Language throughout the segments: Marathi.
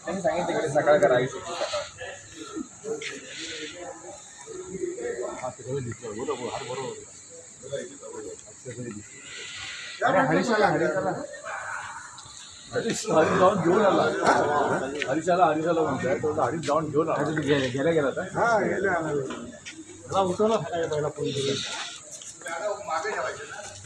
त्यांनी सांगितलं सकाळ करा आयुष्याची सकाळ. हरीशाला हरीश जाऊन घेऊन आला. हरीशाला म्हणताय तो हरीश जाऊन घेऊन आला. गेला गेला होता. हा गेला उठवला पहिला फोन केला.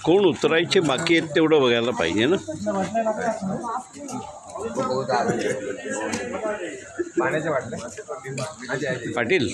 कोण उतरायचे बाकी आहेत तेवढं बघायला पाहिजे ना. पाण्याच्या वाटल्या पाटील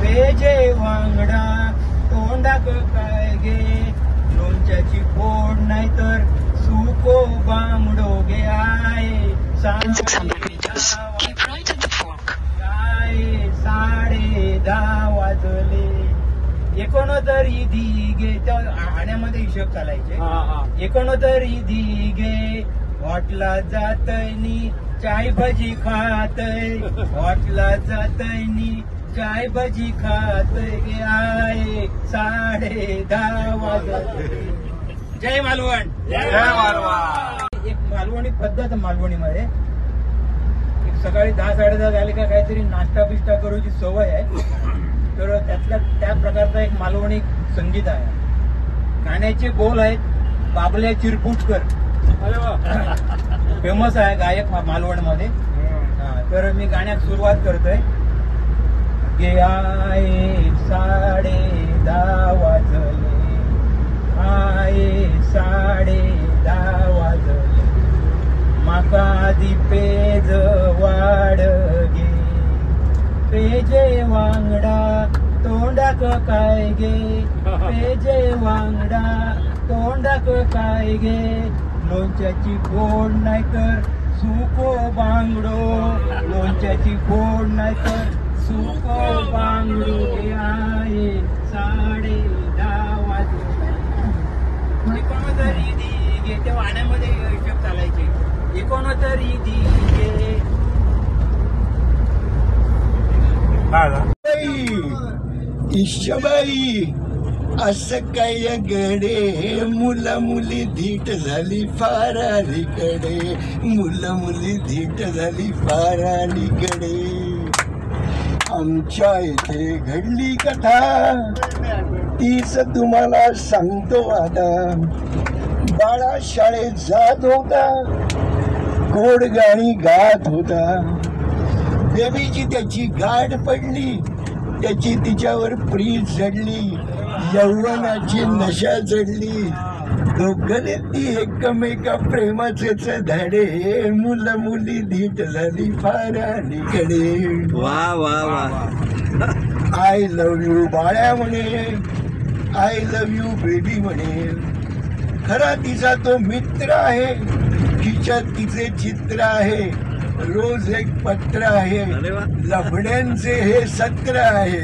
पेजे वांगडा तोंडाक काय गे लोणच्याची फोड नाही तर सुको बांगडो गे आये साडे 10 वाजले 69 दिगे. त्या आण्यामध्ये हिशोब चालायचे. 69 दिगे हॉटला जातयनी चाय भजी खातय. हॉटला जातयनी चाय भजी खातय गे आये 10:30 वाजले. जय मालवण. जय मालवण. एक मालवणी पद्धत मालवणीमध्ये एक सकाळी 10-10:30 झाले का काहीतरी नाश्ता बिष्टा करूची सवय आहे. तर त्या प्रकारचा एक मालवणी संगीत आहे. गाण्याचे बोल आहेत बाबल्या चिरपुटकर. फेमस आहे गायक मालवणमध्ये. तर मी गाण्यात सुरुवात करतोय. गे आये 10:30 वाजले. आये 10:30 वाजले. माका आधी पेज वाढ गे. पेजे वांगडा तोंडाक काय गे. पेजे वांगडा तोंडाक काय गे लोणच्याची फोड नाही तर सुको बांगडो. लोणच्याची फोड नाही तर सुको बांगडो गे आये 10:30 वाजले. 69 दिगे त्या वाण्यामध्ये हिशोब चालायचे. 69 दिगे. ईशबाई असं काय गडे मुला मुली धीट झाली फारारीकडे. मुलं मुली धीट झाली फारारीकडे. आमच्या इथे घडली कथा तीच तुम्हाला सांगतो आता. बाळा शाळेत जात होता गोड गाणी गात होता. बेबीची त्याची गाठ पडली. त्याची तिच्यावर प्रीत चढली. यौवनाची नशा चढली. दोघांनी ती एकमेका प्रेमाचेच धडे. मुलं मुली धीट झाली फारारीकडे. वा वा वा. आय लव्ह यू बाळ्या म्हणे. आय लव्ह यू बेबी म्हणे. खरा तिचा तो मित्र आहे. खिशात तिचे चित्र आहे. रोज एक पत्र आहे. लफड्यांचे हे सत्र आहे.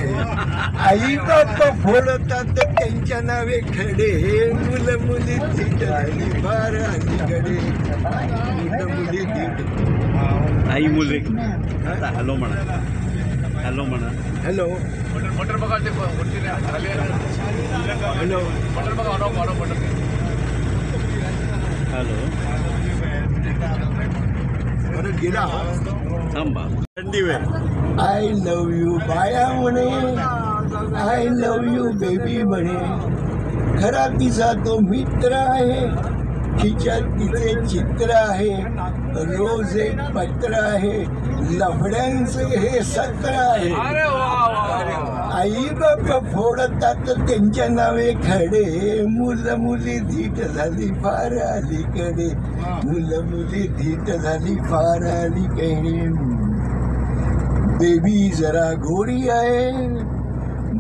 आई बाप्पा फोडतात त्यांच्या नावे खडे. मुलं मुली धीट झाली फारारीकडे. मुलं मुली धीट आई मुले आता हॅलो म्हणा, हॅलो म्हणा. हॅलो बटर बघा ते वरती खाली हॅलो बटर बघा ऑन बटर हॅलो. परत गेला. थांबा. थंडी वेळ. आय लव यू बाया म्हणे, आय लव यू बेबी म्हणे. खरा तिचा तो मित्र आहे, खिच्यात तिचे चित्र आहे. रोज एक पत्र आहे, लफड्यांचे हे सत्र आहे. आई बाप फोडतात त्यांच्या नावे खडे, मुलं मुली धीट झाली फार अलीकडे, मुलं मुली धीट झाली फार अलीकडे. बेबी जरा गोरी आहे,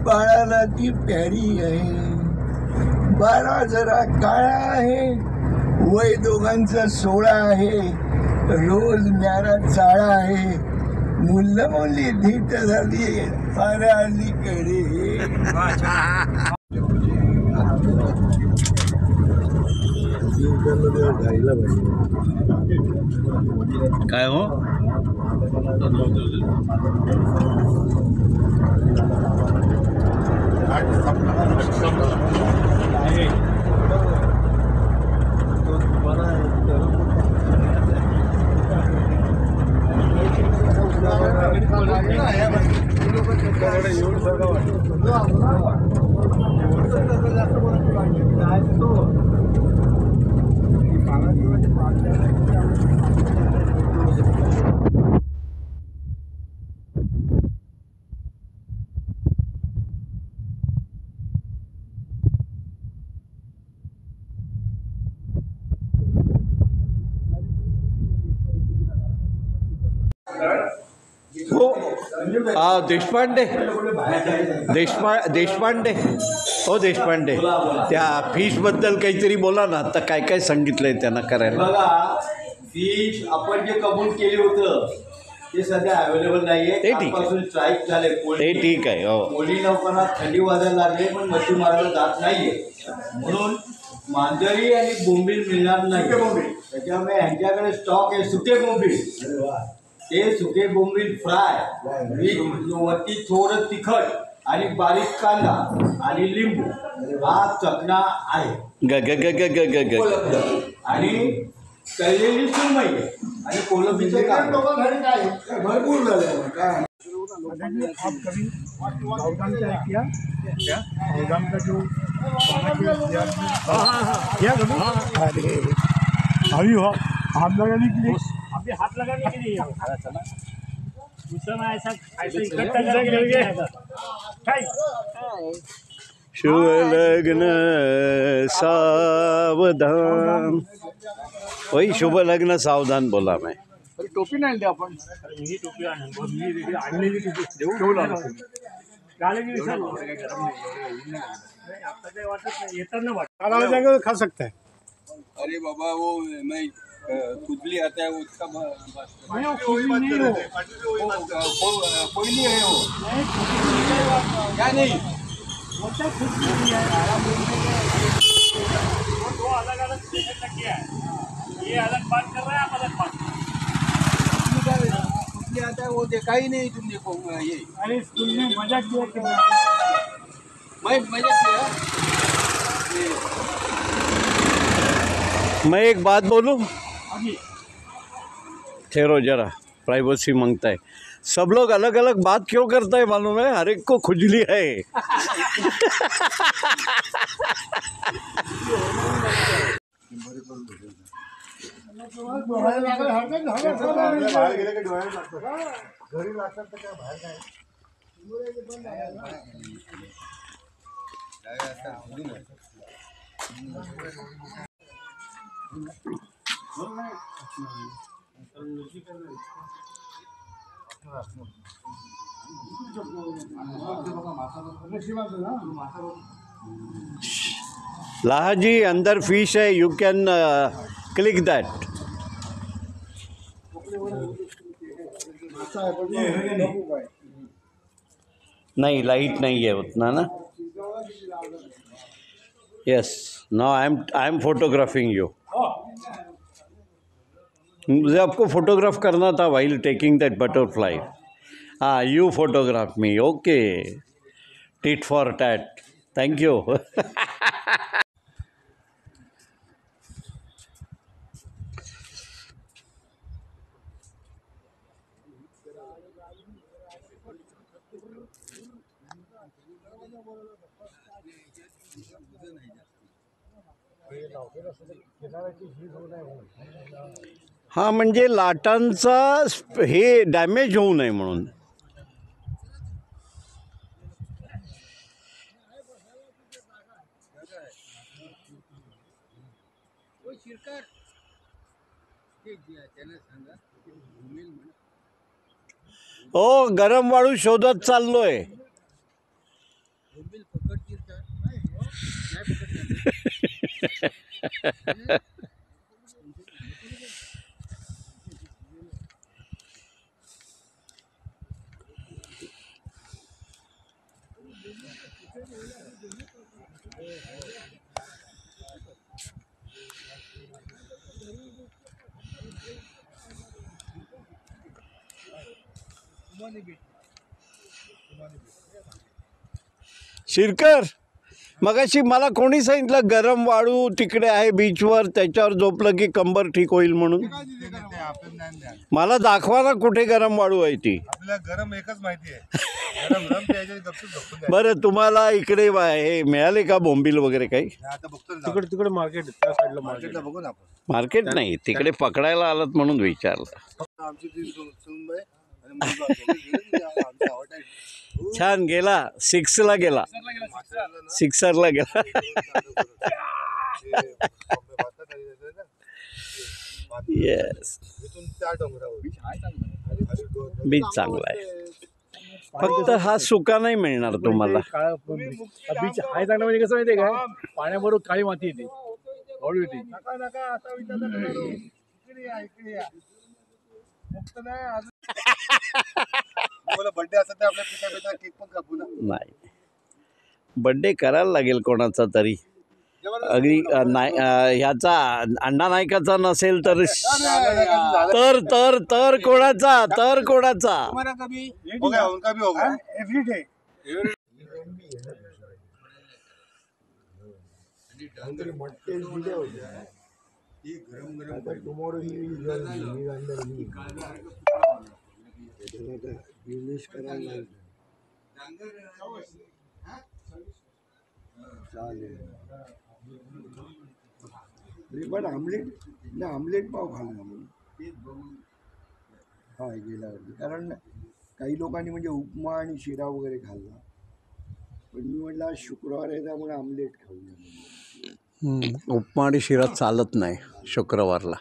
बाळाला ती प्यारी आहे. बाळा जरा काळा आहे, वय दोघांचा 16 आहे. रोज न्यारा चाळा आहे, मुलं मुली धीट झाली फार अलीकडे. काय हो. हो. देशपांडे देशपांडे हो देशपांडे, त्या फिशबद्दल काहीतरी बोला ना. आता काय काय सांगितलंय त्यांना करायला. बघा, फिश आपण जे कबूल केले होतं ते सध्या अवेलेबल नाहीये. ते ठीक आहे. कालपासून स्ट्राईक झाले. ते ठीक आहे. हो. कोळी लोकांना थंडी वाजायला लागली, पण मच्छी मारायला जात नाहीये. म्हणून मांजरी आणि बोंबील मिळणार नाही. त्याच्यामुळे ह्यांच्याकडे स्टॉक आहे सुके बोंबील. ते सुके बोंबील फ्राय, वरती थोडं तिखट आणि बारीक कांदा आणि लिंबू हा चटणा आहे. ग ग ग ग ग ग ग. आणि तळलेली सुरमई आहे आणि कोलंबीचं काम भरपूर झालं काय. अभी हाथ लगाने के लिए, अभी हाथ लगाने के लिए दूसरा ना ऐसा इकट्ठा करके शुभ लग्न सावधान. वही शुभ लग्न सावधान बोला मैं. टोपी नाही द्या आपण. ही टोपी आणलेली टोपी देऊ आता काही वाटत नाही, येताना वाटत खा सकता है. अरे बाबा वो मैं खुजली आता है उसका कोई नहीं हो, कोई नहीं है वो क्या नहीं वो दो अलग अलग जगह किया है. ये अलग बात कर रहे हैं, आप अलग बात. खुजली आता है वो देखा ही नहीं तुमने को ये. अरे स्कूल में मजा किया. मैं मजा किया. मैं एक बात बोलूं. अभी ठहरो जरा, प्राइवेसी मांगता है. सब लोग अलग अलग बात क्यों करता है मालूम है. हर एक को खुजली है. लाहाजी अंदर फिश है. You can click that. नहीं लाइट नहीं है उतना ना. Yes now I am photographing you. मुझे आपको फोटोग्राफ करना था वाइल टेकिंग दैट बटरफ्लाई. हाँ, you photograph me. Okay, tit for tat. Thank you. हां, म्हणजे लाटांचा हे डॅमेज होऊ नये म्हणून. हो, गरम वाळू शोधत चाललोय. शिरकर, मगाशी मला कोणी सांगितलं गरम वाळू तिकडे आहे बीचवर, त्याच्यावर झोपलं की कंबर ठीक होईल म्हणून. मला दाखवा ना कुठे गरम वाळू आहे ती. आपल्याला गरम एकच माहिती आहे. बरं, तुम्हाला इकडे हे मिळाले का बोंबील वगैरे काही? आता बघतो तिकडे मार्केट त्या साईडला मार्केटला बघू ना आपण. मार्केट नाही, तिकडे पकडायला आलात म्हणून विचारलं. आमची ती सुनबाई आणि मुलगा आमचा आवड आहे. छान गेला, 6ला गेला, 6रला गेला. येस, बीच चांगला आहे. फक्त हा सुका नाही मिळणार तुम्हाला. बीच हाय चांगला म्हणजे कसं माहितीये का, पाण्याबरोबर काळी माती येते, हळू येते. बर्थडे असत आपल्या पिता केक पण कापू ना. नाही, बड्डे करायला लागेल कोणाचा तरी. अगदी ह्याचा अण्णा नायकाचा नसेल तर तर तर तर कोणाचा, तर कोणाचा. बिझनेस करायला चालेल. पण आमलेट पाव खाल्ला हा गेल्यावरती, कारण काही लोकांनी म्हणजे उपमा आणि शिरा वगैरे खाल्ला, पण मी म्हटलं आज शुक्रवार आहे त्यामुळे आमलेट खाऊया. उपमा आणि शिरा चालत नाही शुक्रवारला.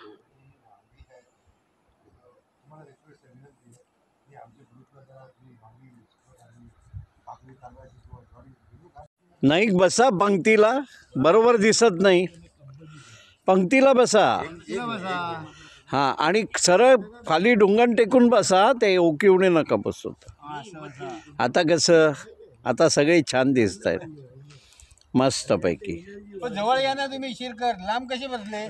नाही, बसा पंक्तीला, बरोबर दिसत नाही. पंक्तीला बसा. हां, आणि सरळ खाली डुंगण टेकून बसा, ते ओकिवणे नका बसू. आता कसं, आता सगळे छान दिसत आहेत मस्तपैकी. जवळ या ना तुम्ही. शिरकर लांब कसे बसले?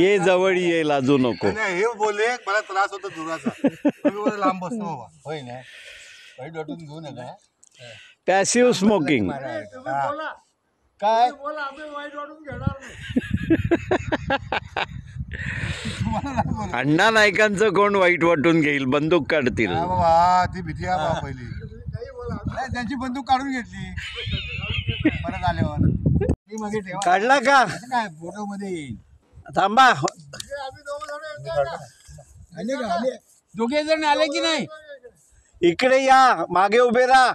ये जवळ ये, लाजू नको. हे बोलले मला त्रास होतो दुराचा, तुम्ही लांब बसतो बाबा. होय ना, काही डोटून घेऊ नका. Passive smoking. काय अण्णा नायकांचं कोण वाईट वाटून घेईल, बंदूक काढतील. बाबा ती भीती आहे बाबा पहिली. त्यांची बंदूक काढून घेतली परत आल्यावर. काढला का? काय फोटो मध्ये येईल. थांबा, दोघे जण आले की नाही? इकडे या, मागे उभे राहा.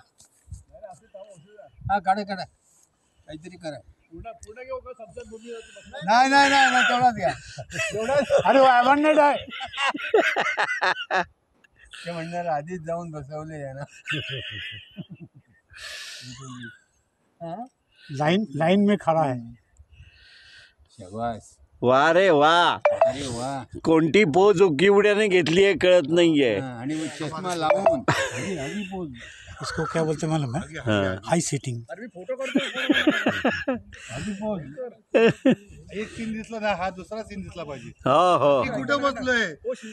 हा, काढा काहीतरी करा. नाही नाही नाही, तेवढाच घ्या. अरे वायवंड आहे. ते म्हणणार आधीच जाऊन बसवले आहे ना. लाइन में खड़ा है. शाबास. वा रे वा. अरे वा. कोणती पोज उकिवड्याने घेतली आहे कळत नाहीये. आणि मग चष्मा लावून पोज. इसको क्या बोलते मालूम है? हाई सीटिंग. एक सीन दिसला ना, हा दुसरा सीन दिसला पाहिजे. हो हो मी कुठं बसलोय,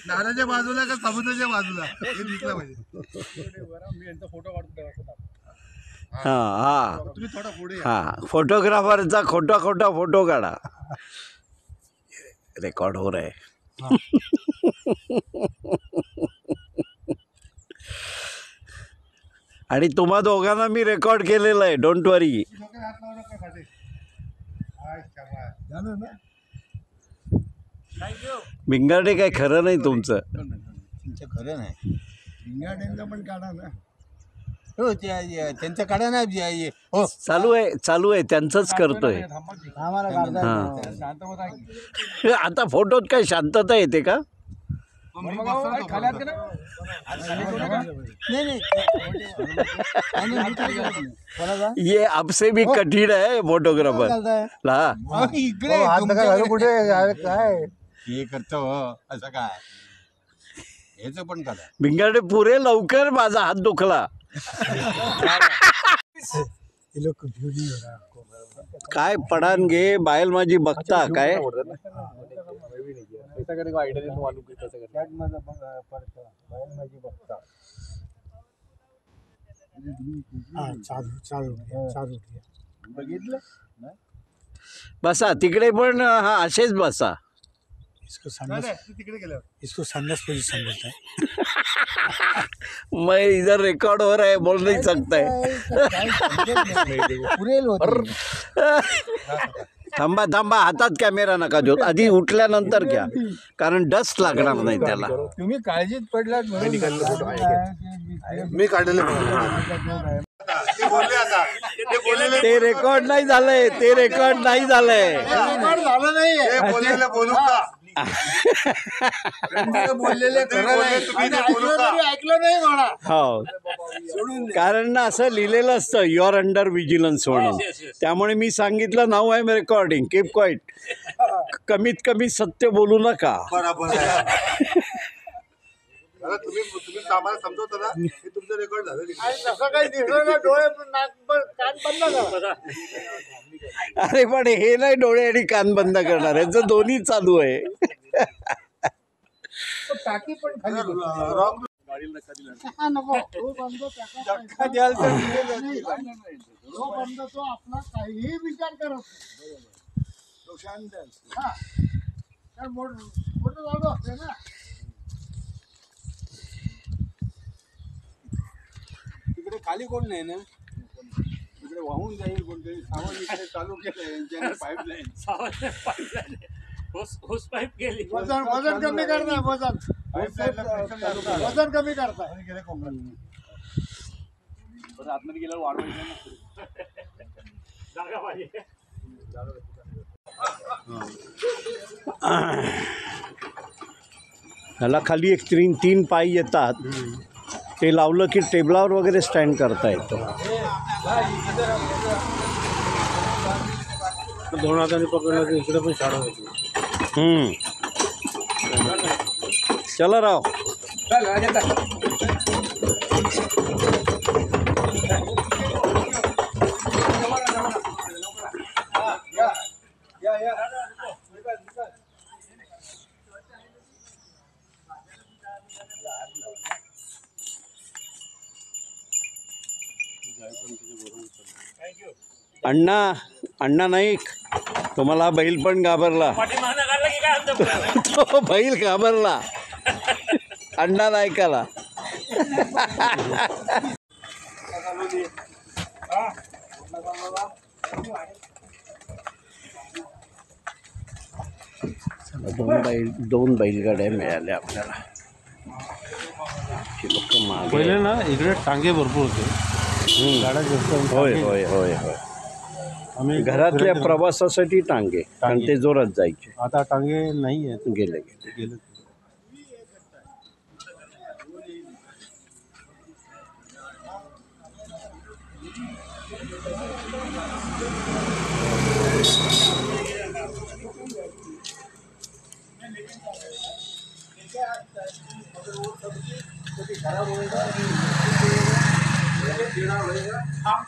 नाल्याच्या बाजूला का समुद्राच्या बाजूला, हे दिसलं पाहिजे. मी यांचा फोटो काढतो. हा हा तुम्ही थोडा पुढे या. हा फोटोग्राफरचा खोटा खोटा फोटो काढा. रेकॉर्ड हो रहा है. आणि तुम्हा दोघांना मी रेकॉर्ड केलेलं आहे, डोंट वरी. डोक्यात हात लावू नका खाली. हाय, शाबास. झालं ना. भिंगाडे काय खरं नाही तुमचं. तुमचं खरं नाही. भिंगाड्यांचा पण काढा ना. हो त्यांचं काढा ना. हो चालू आहे त्यांचंच करतोय. आम्हाला काढता हा. शांत होता की. आता फोटोत काय शांतता येते का? मी बसतो खाली हात करा. नाही ये आपसे भी कठीण है फोटोग्राफर ला. इकडे कुठे काय हे करतो असं काय हेच पण करा. भिंगाडे पुरे लवकर, माझा हात दुखला. काय पडान घे बायल माझी बघता काय. बघितलं बसा तिकडे पण. हा असेच बसा. तिकडे गेल्यावर इसको संन्यास पोजीशन बोलते हैं. मैं इधर रिकॉर्ड हो रहा है, बोल नहीं सकता है. थांबा थांबा, हातात कॅमेरा नका देऊ, आधी उठल्यानंतर घ्या, कारण डस्ट लागणार नाही त्याला. तुम्ही काळजीत पडलात म्हणून मी काढलेले ते बोलले आता. ते बोललेले ते रेकॉर्ड नाही झालंय, ते रेकॉर्ड नाही झालंय. झालं नाही. ते बोललेले बोलू का? बोललेले खरं नाही. तुम्ही ते बोलू का? ऐकलं नाही म्हणा. हो, कारण ना असं लिहिलेलं असतं युअर अंडर विजिलन्स म्हणून. त्यामुळे मी सांगितलं नाव I am recording, keep quiet. कमीत कमी सत्य बोलू नका. बरोबर आहे. दादा, तुम्ही आम्हाला समजवता ना, हे तुमचं रेकॉर्ड झालं. तसं काही दिसलं ना, डोळे नाक कान बंद करा. अरे पण हे नाही डोळे आणि कान बंद करणार, यांचं दोन्ही चालू आहे. टाकी पण खाली रॉंग नको. तो बंद धक्का द्याल तर तो बंद, तो आपला काहीही विचार करत नाही. तो शांत आहे. हा, तर मोठं झालं असते ना. तिकडे खाली कोण नाही ना. तिकडे वाहून जाईल कोणतरी. सामान इकडे चालू केलं पाईपलाईन. वजन कमी करताय. वजन कमी करताय. आतमध्ये गेल्यावर वाढवायचं. ह्याला खाली एक तीन पाय येतात, ते लावलं की टेबलावर वगैरे स्टँड करता येतं. दोन हाताने पकडलं तर इकडे पण शाळा होती. चला राव. अण्णा नाईक, तुम्हाला बैल पण घाबरला. तो बैल घाबरला अण्णा नाईकाला. दोन बैलगाड्या मिळाल्या आपल्याला. पहिले ना इकडे टांगे भरपूर होते. गाड्या जास्त. होय होय होय होय. आम्ही घरातल्या प्रवासासाठी टांगे, कारण ते जोरात जायचे. आता टांगे नाही आहेत. गेले.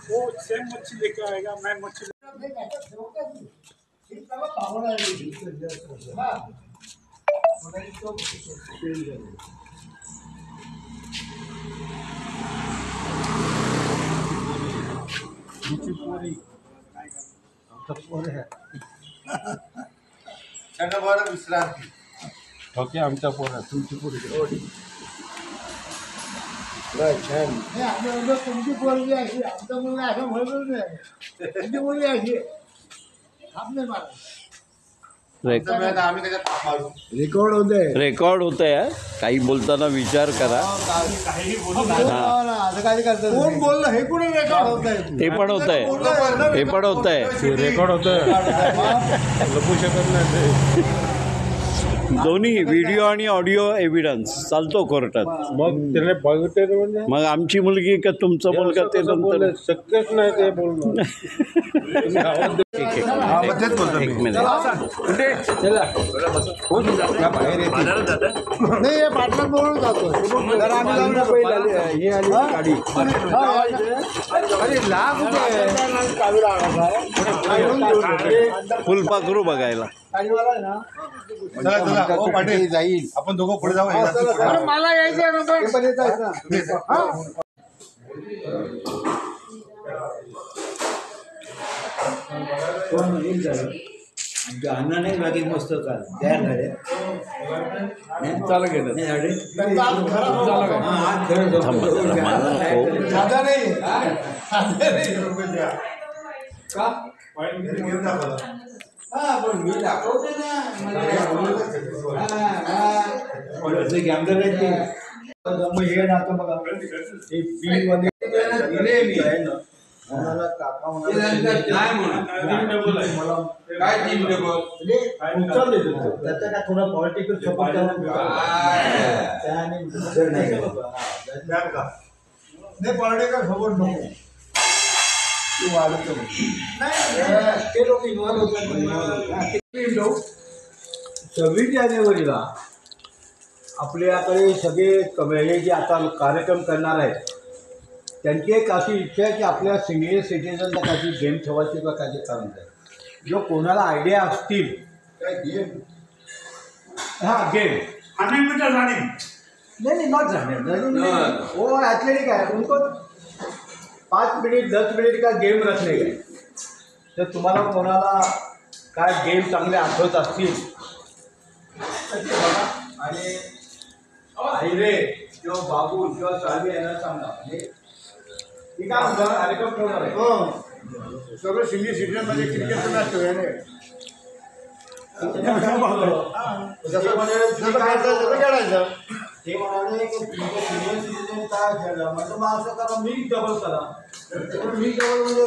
वो सेम मच्छी लेके आएगा, मैं मच्छी विश्रांती ओके आमच्या पोरा तुमची पोरी तुमची पोरगी अशी आमचा मुलगा असं म्हणतच नाही तुमची मुलगी अशी आम्ही रेकॉर्ड होते रेकॉर्ड होत आहे, काही बोलताना विचार करा. असं काय करतात कोण बोललं हे कुठे रेकॉर्ड होत आहे ते पण होत आहे, हे पण होत आहे, रेकॉर्ड होतं लपू शकत नाही दोन्ही व्हिडिओ आणि ऑडिओ एव्हिडन्स चालतो कोर्टात. मग त्याने बघते म्हणजे मग आमची मुलगी का तुमचं मुलगा ते नंतर शक्यच नाही ते बोलणं एक मिनिट. नाही हे पाटलात बोलून जातो फुलपाखरू बघायला जाईल आपण दोघं पुढे जाऊ मला यायचं अण्णा नाही बाकी मस्त काल त्या चालू गेलं पण मी दाखवते ना गॅमलर आहेत ते मग हे राहतं बघा हे फी वगैरे मी आहे ना मला काका काय तीन डबल त्याचा काय थोडा पॉलिटिकल सपोर्ट नाही पॉलिटिकल सपोर्ट नको ते लोक इन्व्हॉल्व होतात. 26 जानेवारीला आपल्याकडे सगळे हे जे आता कार्यक्रम करणार आहेत त्यांची एक अशी इच्छा आहे की आपल्या सिनियर सिटीजनला काही गेम ठेवायची किंवा काही कारण आहे जो कोणाला आयडिया असतील काय गेम हां गेम 100 मीटर रनिंग नहीं नॉट रनिंग वो एथलेटिक है उनको 5 मिनिट 10 मिनिट का गेम रखने गए तर तुम्हाला कोणाला काय गेम चांगले आठवत असतील तर ते बघा आणि आईरे किंवा बाबू किंवा साहेब यांना सांगा म्हणजे ठीक आहे कार्यक्रम ठेवणार आहे सगळं सिनियर सिटीजन मध्ये क्रिकेट मॅच ठेवले ते म्हणाले की सिनियर सिटीजन काय खेळलं म्हणजे मग असं करा मी डबल करा मी डबल म्हणजे